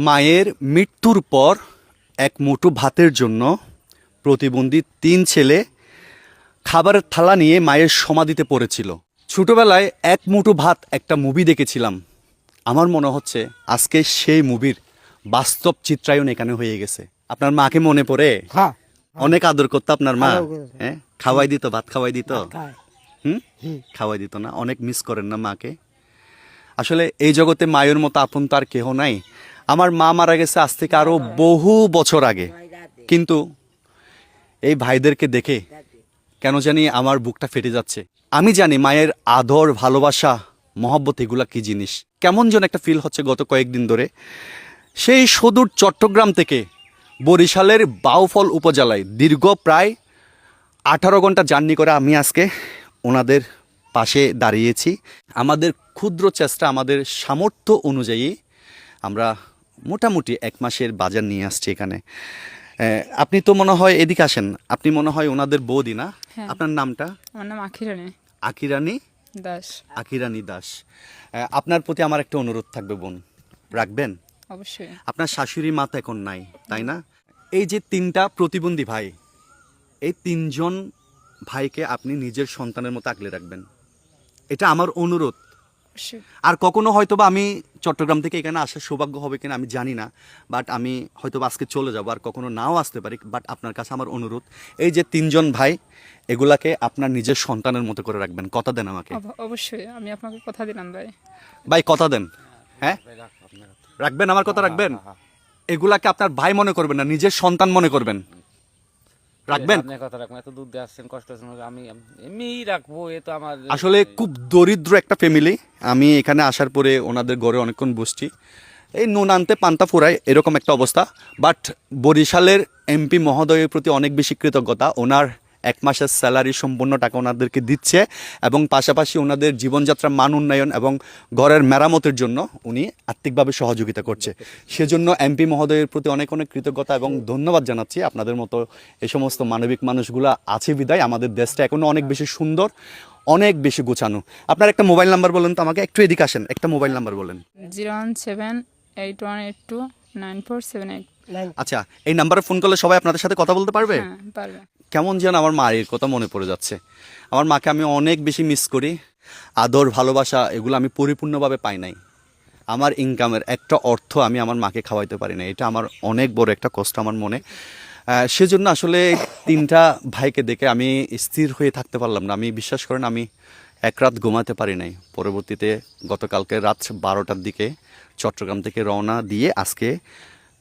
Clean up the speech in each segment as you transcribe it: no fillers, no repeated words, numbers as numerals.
মায়ের মৃত্যুর পর এক মুঠো ভাতের জন্য প্রতিবন্ধী 3 ছেলে খাবারের থালা নিয়ে মায়ের সমাধিতে পড়েছিল। ছোটবেলায় এক মুঠো ভাত একটা মুভি দেখেছিলাম। আমার মনে হচ্ছে আজকে সেই মুভির বাস্তব চিত্রায়ন এখানে হয়ে গেছে। আপনার মাকে মনে পড়ে? হ্যাঁ, অনেক আদর করতো আপনার মা। আদর করতো। হ্যাঁ, খাওয়াই দিত, ভাত খাওয়াই দিত। খায়। খাওয়াই দিত না? অনেক মিস করেন না মাকে? আসলে এই জগতে মায়ের মতো আপন তো আর কেহ নাই। আমার মা মারা গেছে আজ থেকে আরো বহু বছর আগে, কিন্তু এই ভাইদেরকে দেখে কেন জানি আমার বুকটা ফেটে যাচ্ছে। আমি জানি মায়ের আদর, ভালোবাসা, মহব্বত এগুলা কি জিনিস। কেমন যেন একটা ফিল হচ্ছে গত কয়েকদিন ধরে। সেই সুদূর চট্টগ্রাম থেকে বরিশালের বাউফল উপজেলায় দীর্ঘ প্রায় 18 ঘন্টা জার্নি করে আমি আজকে ওনাদের পাশে দাঁড়িয়েছি। আমাদের ক্ষুদ্র চেষ্টা, আমাদের সামর্থ্য অনুযায়ী আমরা মোটামুটি 1 মাসের বাজার নিয়ে আসছি এখানে। আপনি তো মনে হয় এদিকে আসেন, আপনি মনে হয় ওনাদের বৌদি না? হ্যাঁ। আপনার নামটা? আমার নাম আখিরানি আকিরানি দাস। আকিরানি দাস। আপনার প্রতি আমার একটা অনুরোধ থাকবে বোন, রাখবেন? অবশ্যই। আপনার শাশুড়ি মা তো এখন নাই, তাই না? এই যে 3টা প্রতিবন্ধী ভাই, এই 3জন ভাইকে আপনি নিজের সন্তানের মতো আগলে রাখবেন, এটা আমার অনুরোধ। অবশ্যই। আর কখনো হয়তোবা আমি চট্টগ্রাম থেকে এখানে আসার সৌভাগ্য হবে কিনা আমি জানি না, বাট আমি হয়তোবা আজকে চলে যাব, আর কখনো নাও আসতে পারি। বাট আপনার কাছে আমার অনুরোধ, এই যে 3জন ভাই, এগুলাকে আপনার নিজের সন্তানের মতো করে রাখবেন। কথা দেন আমাকে? অবশ্যই, আমি আপনাকে কথা দিলাম ভাই। ভাই কথা দেন? হ্যাঁ, রাখবেন? আমার কথা রাখবেন? এগুলাকে আপনার ভাই মনে করবেন না, নিজের সন্তান মনে করবেন। রাখবেন? আপনি কথা রাখবেন, এত দূর দিয়ে আসছেন, কষ্ট হচ্ছে, আমি এমনিই রাখবো। এ তো আমার আসলে খুব দরিদ্র একটা ফ্যামিলি। আমি এখানে আসার পরে ওনাদের ঘরে অনেকক্ষণ বসছি, এই নুন আনতে পান্তা ফুরায় এরকম একটা অবস্থা। বাট বরিশালের এমপি মহোদয়ের প্রতি অনেক বেশি কৃতজ্ঞতা। ওনার 1 মাসের স্যালারি সম্পূর্ণ টাকা ওনাদেরকে দিচ্ছে, এবং পাশাপাশি ওনাদের জীবনযাত্রার মান উন্নয়ন এবং ঘরের মেরামতের জন্য উনি আর্থিকভাবে সহযোগিতা করছে। সেজন্য এমপি মহোদয়ের প্রতি অনেক অনেক কৃতজ্ঞতা এবং ধন্যবাদ জানাচ্ছি। আপনাদের মতো এই সমস্ত মানবিক মানুষগুলো আছে বিদায় আমাদের দেশটা এখনও অনেক বেশি সুন্দর, অনেক বেশি গোছানো। আপনার একটা মোবাইল নাম্বার বলেন তো আমাকে, একটু এদিকে আসেন, একটা মোবাইল নাম্বার বলেন। 01781829478। আচ্ছা, এই নাম্বারে ফোন করলে সবাই আপনাদের সাথে কথা বলতে পারবে? হ্যাঁ, পারবে। কেমন যেন আমার মায়ের কথা মনে পড়ে যাচ্ছে। আমার মাকে আমি অনেক বেশি মিস করি। আদর, ভালোবাসা এগুলো আমি পরিপূর্ণভাবে পাই নাই। আমার ইনকামের একটা অর্থ আমি আমার মাকে খাওয়াইতে পারি না, এটা আমার অনেক বড় একটা কষ্ট আমার মনে। সেজন্য আসলে 3টা ভাইকে দেখে আমি স্থির হয়ে থাকতে পারলাম না। আমি বিশ্বাস করেন, আমি এক রাত ঘুমাতে পারি নাই। পরবর্তীতে গতকালকে রাত 12টার দিকে চট্টগ্রাম থেকে রওনা দিয়ে আজকে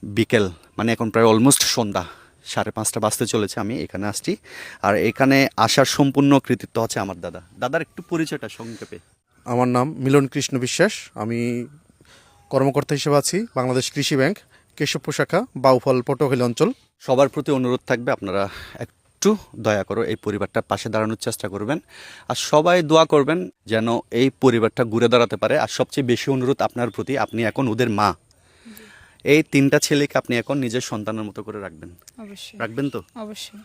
বিকেল, মানে এখন প্রায় অলমোস্ট সন্ধ্যা 5:30 বাজতে চলেছে, আমি এখানে আসছি। আর এখানে আসার সম্পূর্ণ কৃতিত্ব হচ্ছে আমার দাদা। দাদার একটু পরিচয়টা সংক্ষেপে। আমার নাম মিলন কৃষ্ণ বিশ্বাস। আমি কর্মকর্তা হিসেবে আছি বাংলাদেশ কৃষি ব্যাংক কেশবপুর শাখা, বাউফল পটুয়াখালী অঞ্চল। সবার প্রতি অনুরোধ থাকবে, আপনারা একটু দয়া করে এই পরিবারটার পাশে দাঁড়ানোর চেষ্টা করবেন, আর সবাই দোয়া করবেন যেন এই পরিবারটা ঘুরে দাঁড়াতে পারে। আর সবচেয়ে বেশি অনুরোধ আপনার প্রতি, আপনি এখন ওদের মা, এই 3টা ছেলেকে আপনি এখন নিজের সন্তানের মতো করে রাখবেন। অবশ্যই। রাখবেন তো? অবশ্যই।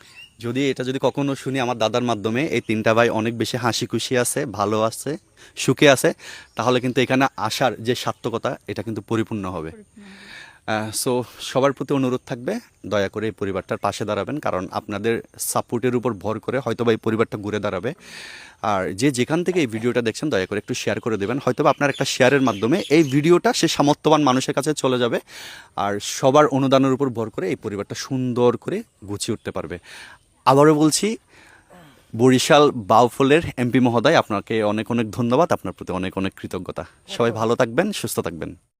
যদি কখনো শুনি আমার দাদার মাধ্যমে এই 3টা ভাই অনেক বেশি হাসি খুশি আছে, ভালো আছে, সুখে আছে, তাহলে কিন্তু এখানে আসার যে সার্থকতা এটা কিন্তু পরিপূর্ণ হবে। সো সবার প্রতি অনুরোধ থাকবে, দয়া করে এই পরিবারটার পাশে দাঁড়াবেন, কারণ আপনাদের সাপোর্টের উপর ভর করে হয়তোবা এই পরিবারটা ঘুরে দাঁড়াবে। আর যে যেখান থেকে এই ভিডিওটা দেখছেন দয়া করে একটু শেয়ার করে দেবেন। হয়তোবা আপনার একটা শেয়ারের মাধ্যমে এই ভিডিওটা সে সামর্থ্যবান মানুষের কাছে চলে যাবে, আর সবার অনুদানের উপর ভর করে এই পরিবারটা সুন্দর করে গুছিয়ে উঠতে পারবে। আবারও বলছি, বরিশাল বাউফলের এমপি মহোদয়, আপনাকে অনেক অনেক ধন্যবাদ, আপনার প্রতি অনেক অনেক কৃতজ্ঞতা। সবাই ভালো থাকবেন, সুস্থ থাকবেন।